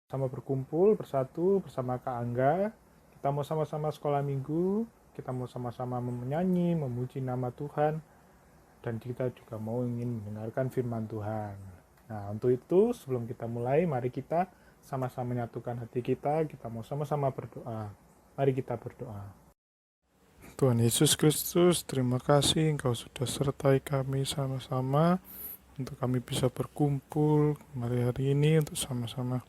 Sama berkumpul bersatu bersama Kak Angga. Kita mau sama-sama sekolah minggu, kita mau sama-sama menyanyi, memuji nama Tuhan, dan kita juga mau ingin mendengarkan firman Tuhan. Nah, untuk itu sebelum kita mulai, mari kita sama-sama menyatukan hati kita mau sama-sama berdoa. Mari kita berdoa. Tuhan Yesus Kristus, terima kasih Engkau sudah sertai kami sama-sama untuk kami bisa berkumpul hari ini untuk sama-sama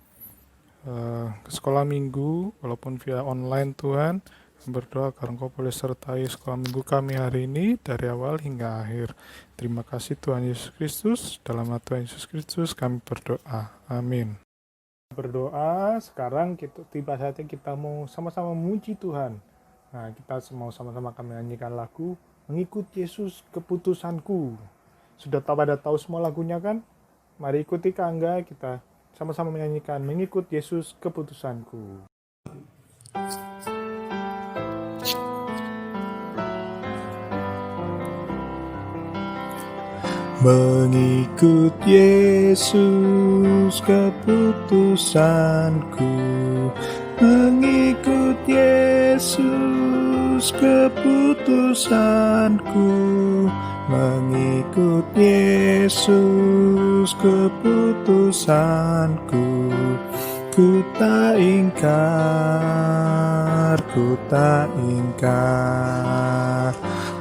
ke sekolah minggu walaupun via online. Tuhan, berdoa agar Engkau boleh sertai sekolah minggu kami hari ini dari awal hingga akhir. Terima kasih Tuhan Yesus Kristus, dalam nama Tuhan Yesus Kristus kami berdoa, amin. Berdoa, sekarang tiba saatnya kita mau sama-sama memuji Tuhan. Nah, kita mau sama-sama kami nyanyikan lagu Mengikut Yesus Keputusanku. Sudah pada tahu semua lagunya kan? Mari ikuti Kak Angga, kita sama-sama menyanyikan Mengikut Yesus Keputusanku. Mengikut Yesus keputusanku, mengikut Yesus keputusanku, mengikut Yesus keputusanku. Ku tak ingkar, ku tak ingkar,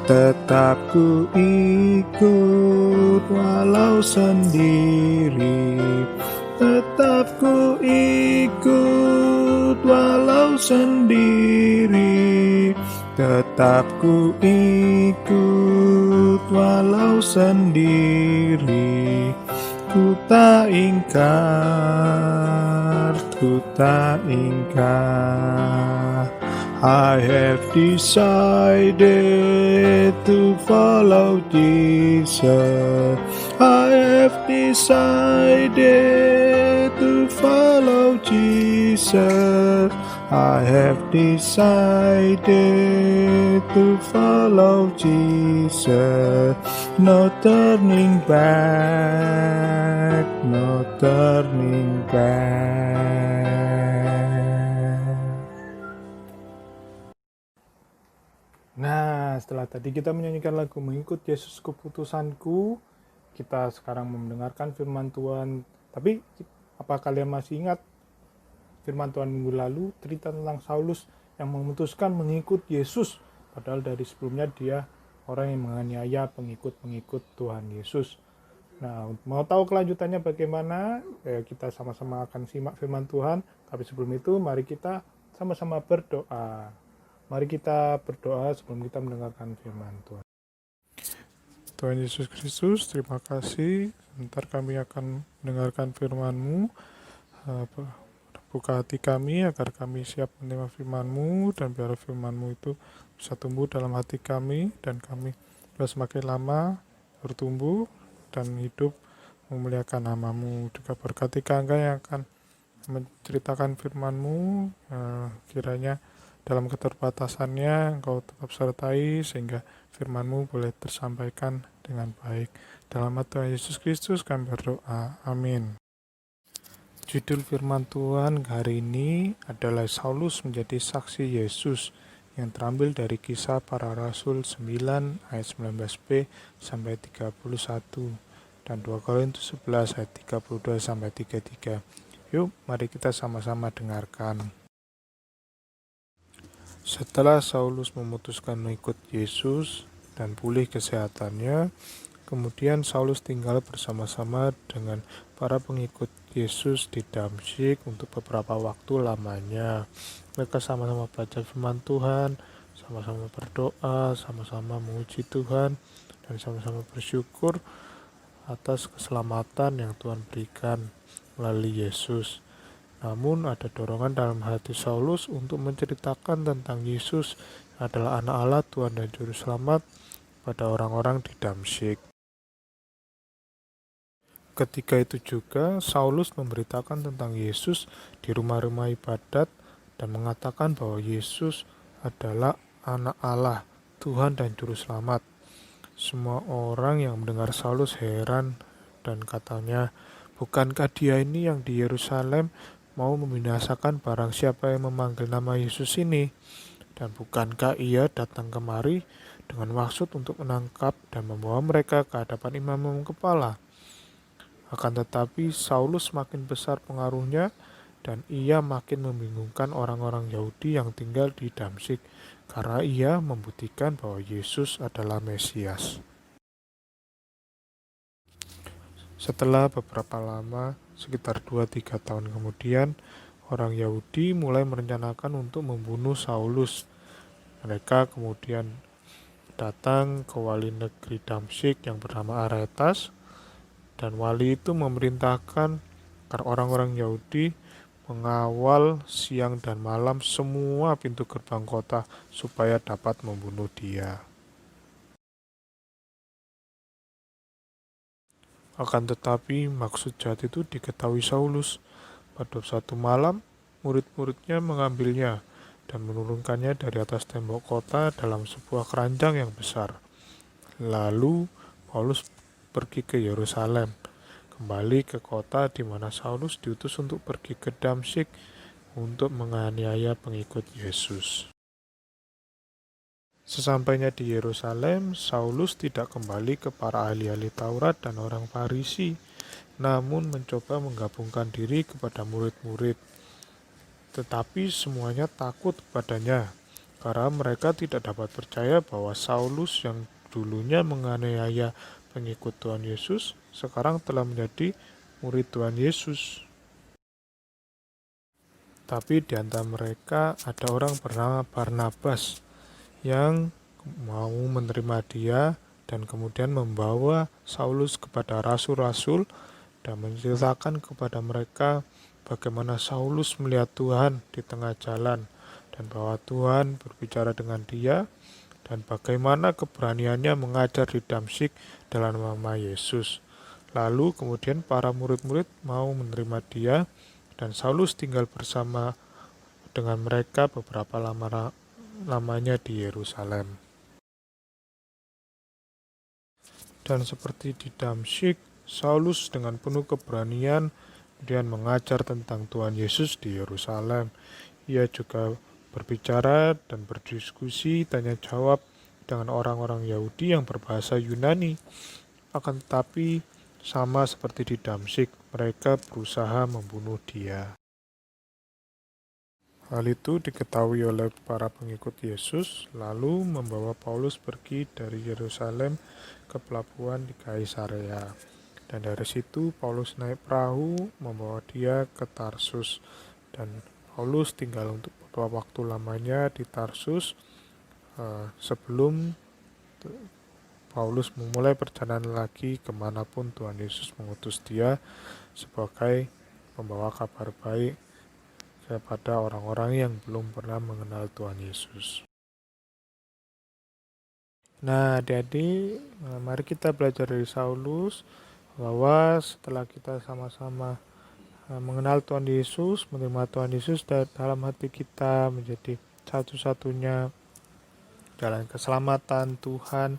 tetap ku ikut walau sendiri, tetap ku ikut walau sendiri, tetap ku ikut walau sendiri. Ku tak ingkar, ku tak ingkar. I have decided to follow Jesus. I have decided to follow Jesus. I have decided to follow Jesus. No turning back, no turning back. Nah, setelah tadi kita menyanyikan lagu Mengikut Yesus Keputusanku, kita sekarang mendengarkan firman Tuhan. Tapi, apa kalian masih ingat firman Tuhan minggu lalu cerita tentang Saulus yang memutuskan mengikut Yesus, padahal dari sebelumnya dia orang yang menganiaya pengikut-pengikut Tuhan Yesus. Nah, mau tahu kelanjutannya bagaimana? Kita sama-sama akan simak firman Tuhan. Tapi sebelum itu, mari kita sama-sama berdoa. Mari kita berdoa sebelum kita mendengarkan firman Tuhan. Tuhan Yesus Kristus, terima kasih. Sebentar kami akan mendengarkan firman-Mu. Buka hati kami agar kami siap menerima firman-Mu, dan biar firman-Mu itu bisa tumbuh dalam hati kami, dan kami semakin lama bertumbuh dan hidup memuliakan nama-Mu. Juga berkati Kak Angga yang akan menceritakan firman-Mu, kiranya dalam keterbatasannya Engkau tetap sertai sehingga firman-Mu boleh tersampaikan dengan baik. Dalam nama Tuhan Yesus Kristus kami berdoa, amin. Judul firman Tuhan hari ini adalah Saulus menjadi saksi Yesus, yang terambil dari Kisah Para Rasul 9 ayat 19b sampai 31 dan 2 Korintus 11 ayat 32 sampai 33. Yuk, mari kita sama-sama dengarkan. Setelah Saulus memutuskan mengikut Yesus dan pulih kesehatannya, kemudian Saulus tinggal bersama-sama dengan para pengikut Yesus di Damsyik untuk beberapa waktu lamanya. Mereka sama-sama belajar firman Tuhan, sama-sama berdoa, sama-sama memuji Tuhan, dan sama-sama bersyukur atas keselamatan yang Tuhan berikan melalui Yesus. Namun ada dorongan dalam hati Saulus untuk menceritakan tentang Yesus adalah anak Allah, Tuhan dan Juru Selamat pada orang-orang di Damsyik. Ketika itu juga Saulus memberitakan tentang Yesus di rumah-rumah ibadat dan mengatakan bahwa Yesus adalah anak Allah, Tuhan dan Juru Selamat. Semua orang yang mendengar Saulus heran dan katanya, bukankah dia ini yang di Yerusalem mau membinasakan barang siapa yang memanggil nama Yesus ini? Dan bukankah ia datang kemari dengan maksud untuk menangkap dan membawa mereka ke hadapan imam-imam kepala? Akan tetapi Saulus makin besar pengaruhnya dan ia makin membingungkan orang-orang Yahudi yang tinggal di Damsyik karena ia membuktikan bahwa Yesus adalah Mesias. Setelah beberapa lama, sekitar 2-3 tahun kemudian, orang Yahudi mulai merencanakan untuk membunuh Saulus. Mereka kemudian datang ke wali negeri Damsyik yang bernama Aretas, dan wali itu memerintahkan agar orang-orang Yahudi mengawal siang dan malam semua pintu gerbang kota supaya dapat membunuh dia. Akan tetapi maksud jahat itu diketahui Saulus. Pada suatu malam, murid-muridnya mengambilnya dan menurunkannya dari atas tembok kota dalam sebuah keranjang yang besar. Lalu Paulus pergi ke Yerusalem, kembali ke kota di mana Saulus diutus untuk pergi ke Damsyik untuk menganiaya pengikut Yesus. Sesampainya di Yerusalem, Saulus tidak kembali ke para ahli-ahli Taurat dan orang Farisi, namun mencoba menggabungkan diri kepada murid-murid. Tetapi semuanya takut kepadanya, karena mereka tidak dapat percaya bahwa Saulus yang dulunya menganiaya pengikut Tuhan Yesus, sekarang telah menjadi murid Tuhan Yesus. Tapi di antara mereka ada orang bernama Barnabas yang mau menerima dia dan kemudian membawa Saulus kepada rasul-rasul dan menceritakan kepada mereka bagaimana Saulus melihat Tuhan di tengah jalan dan bahwa Tuhan berbicara dengan dia dan bagaimana keberaniannya mengajar di Damsyik dalam nama Yesus. Lalu kemudian para murid-murid mau menerima dia dan Saulus tinggal bersama dengan mereka beberapa lamanya di Yerusalem. Dan seperti di Damsyik, Saulus dengan penuh keberanian kemudian mengajar tentang Tuhan Yesus di Yerusalem. Ia juga berbicara dan berdiskusi tanya jawab dengan orang-orang Yahudi yang berbahasa Yunani. Akan tetapi sama seperti di Damsyik, mereka berusaha membunuh dia. Hal itu diketahui oleh para pengikut Yesus, lalu membawa Paulus pergi dari Yerusalem ke pelabuhan di Kaisarea. Dan dari situ Paulus naik perahu membawa dia ke Tarsus. Dan Paulus tinggal untuk beberapa waktu lamanya di Tarsus sebelum Paulus memulai perjalanan lagi kemanapun Tuhan Yesus mengutus dia sebagai pembawa kabar baik kepada orang-orang yang belum pernah mengenal Tuhan Yesus. Nah, adik-adik, mari kita belajar dari Saulus bahwa setelah kita sama-sama mengenal Tuhan Yesus, menerima Tuhan Yesus dalam hati kita menjadi satu-satunya jalan keselamatan Tuhan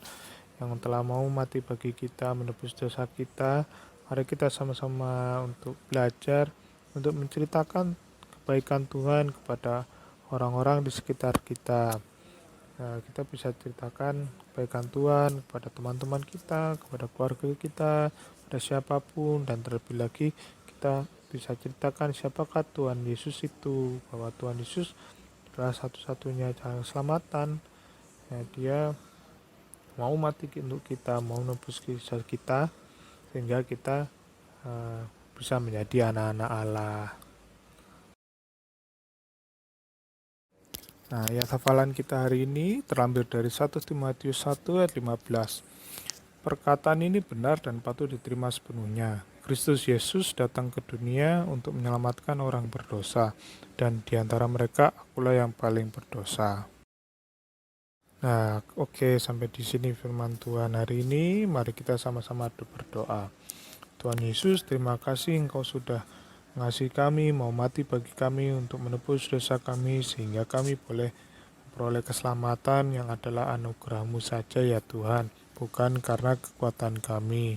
yang telah mau mati bagi kita, menebus dosa kita. Mari kita sama-sama untuk belajar, untuk menceritakan kebaikan Tuhan kepada orang-orang di sekitar kita. Kita bisa ceritakan kebaikan Tuhan kepada teman-teman kita, kepada keluarga kita, kepada siapapun, dan terlebih lagi kita bisa ceritakan siapakah Tuhan Yesus itu, bahwa Tuhan Yesus adalah satu-satunya jalan keselamatan. Dia mau mati untuk kita, mau nebus dosa kita, sehingga kita bisa menjadi anak-anak Allah. Nah, ayat hafalan kita hari ini terambil dari 1 Timotius 1 ayat 15. Perkataan ini benar dan patut diterima sepenuhnya. Kristus Yesus datang ke dunia untuk menyelamatkan orang berdosa, dan di antara mereka akulah yang paling berdosa. Nah, oke, sampai di sini firman Tuhan hari ini. Mari kita sama-sama berdoa. Tuhan Yesus, terima kasih Engkau sudah mengasihi kami, mau mati bagi kami untuk menebus dosa kami, sehingga kami boleh memperoleh keselamatan yang adalah anugerah-Mu saja ya Tuhan, bukan karena kekuatan kami.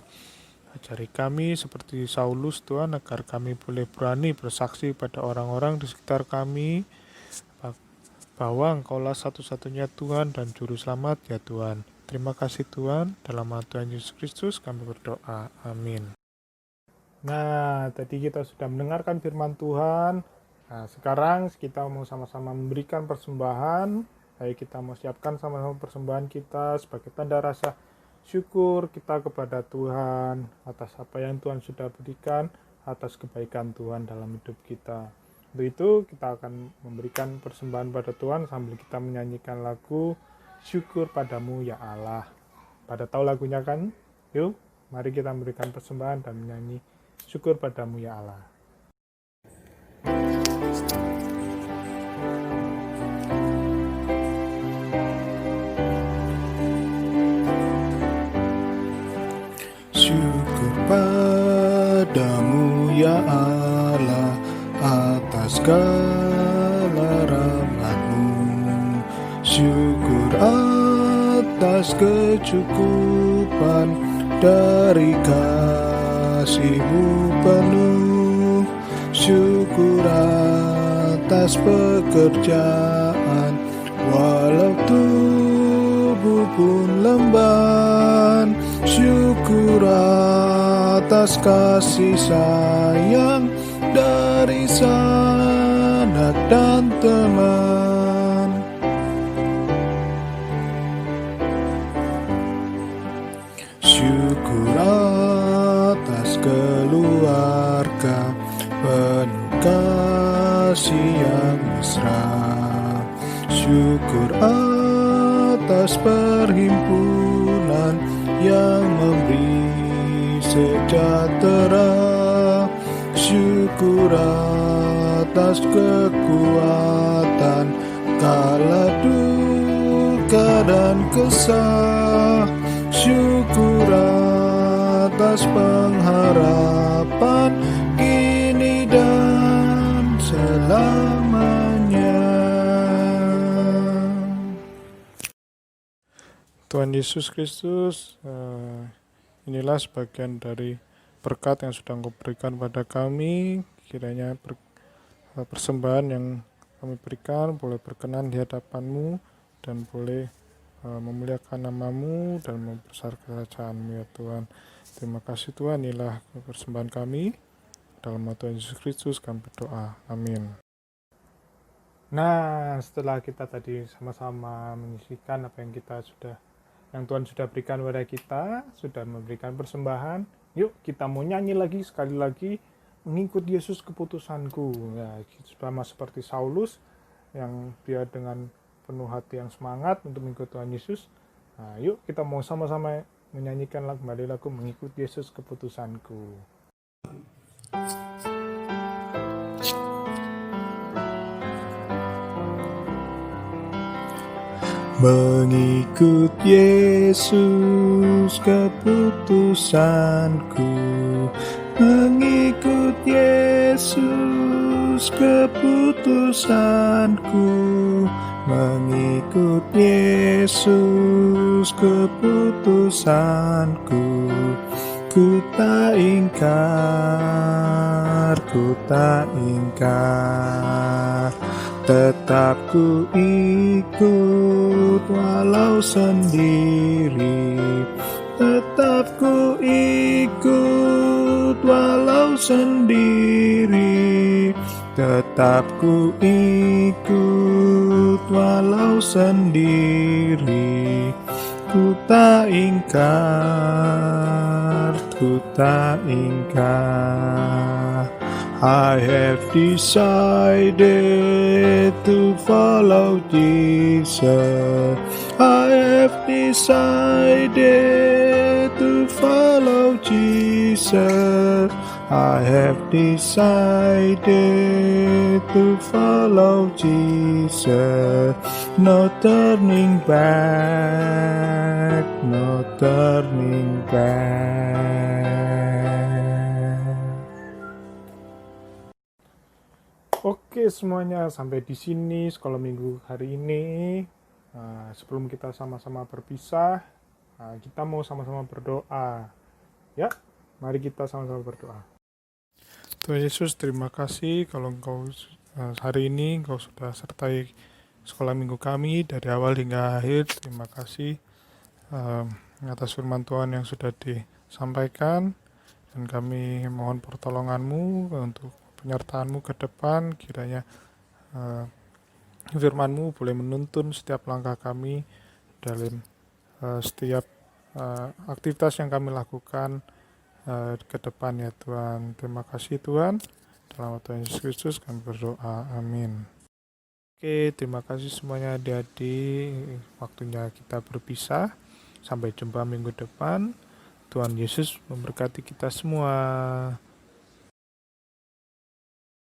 Ajari kami seperti Saulus Tuhan, agar kami boleh berani bersaksi pada orang-orang di sekitar kami bahwa Engkaulah satu-satunya Tuhan dan Juru Selamat ya Tuhan. Terima kasih Tuhan, dalam nama Tuhan Yesus Kristus kami berdoa. Amin. Nah, tadi kita sudah mendengarkan firman Tuhan. Nah, sekarang kita mau sama-sama memberikan persembahan. Ayo kita mau siapkan sama-sama persembahan kita sebagai tanda rasa syukur kita kepada Tuhan atas apa yang Tuhan sudah berikan, atas kebaikan Tuhan dalam hidup kita. Untuk itu kita akan memberikan persembahan pada Tuhan sambil kita menyanyikan lagu Syukur Padamu Ya Allah. Pada tahu lagunya kan? Yuk, mari kita memberikan persembahan dan menyanyi Syukur Padamu Ya Allah. Syukur padamu ya Allah atas segala rahmat-Mu. Syukur atas kecukupan dari kasih-Mu penuh. Syukur atas pekerjaan walau tubuh pun lemban. Syukur atas kasih sayang dari sanak dan teman. Syukur atas keluarga penuh kasih yang mesra. Syukur atas perhimpunan yang memberi sejahtera. Syukur atas kekuatan kala duka dan kesah. Syukur atas pengharapan kini dan selamanya. Tuhan Yesus Kristus, inilah sebagian dari berkat yang sudah Engkau berikan pada kami. Kiranya persembahan yang kami berikan boleh berkenan di hadapan-Mu dan boleh memuliakan nama-Mu dan membesar kerajaan-Mu ya Tuhan. Terima kasih Tuhan, inilah persembahan kami. Dalam nama Tuhan Yesus Kristus kami berdoa. Amin. Nah, setelah kita tadi sama-sama menyisikan apa yang Tuhan sudah berikan kepada kita, sudah memberikan persembahan, yuk kita mau nyanyi lagi sekali lagi, mengikut Yesus keputusanku. Ya, sama seperti Saulus yang dia dengan penuh hati yang semangat untuk mengikut Tuhan Yesus. Nah, yuk kita mau sama-sama menyanyikan kembali lagu mengikut Yesus keputusanku. Mengikut Yesus keputusanku, mengikut Yesus keputusanku, mengikut Yesus keputusanku. Ku tak ingkar, ku tak ingkar, tetap ku ikut walau sendiri, tetap ku ikut walau sendiri, tetap ku ikut walau sendiri. Ku tak ingkar, ku tak ingkar. I have decided to follow Jesus. I have decided to follow Jesus. I have decided to follow Jesus. No turning back, no turning back. Oke semuanya, sampai di sini sekolah minggu hari ini. Sebelum kita sama-sama berpisah, kita mau sama-sama berdoa. Ya, Mari kita sama-sama berdoa. Tuhan Yesus, terima kasih kalau Engkau hari ini Engkau sudah sertai sekolah minggu kami dari awal hingga akhir. Terima kasih atas firman Tuhan yang sudah disampaikan, dan kami mohon pertolongan-Mu untuk penyertaan-Mu ke depan. Kiranya firman-Mu boleh menuntun setiap langkah kami dalam setiap aktivitas yang kami lakukan ke depan ya Tuhan. Terima kasih Tuhan. Dalam Tuhan Yesus Kristus kami berdoa. Amin. Oke, terima kasih semuanya adik-adik. Waktunya kita berpisah. Sampai jumpa minggu depan. Tuhan Yesus memberkati kita semua.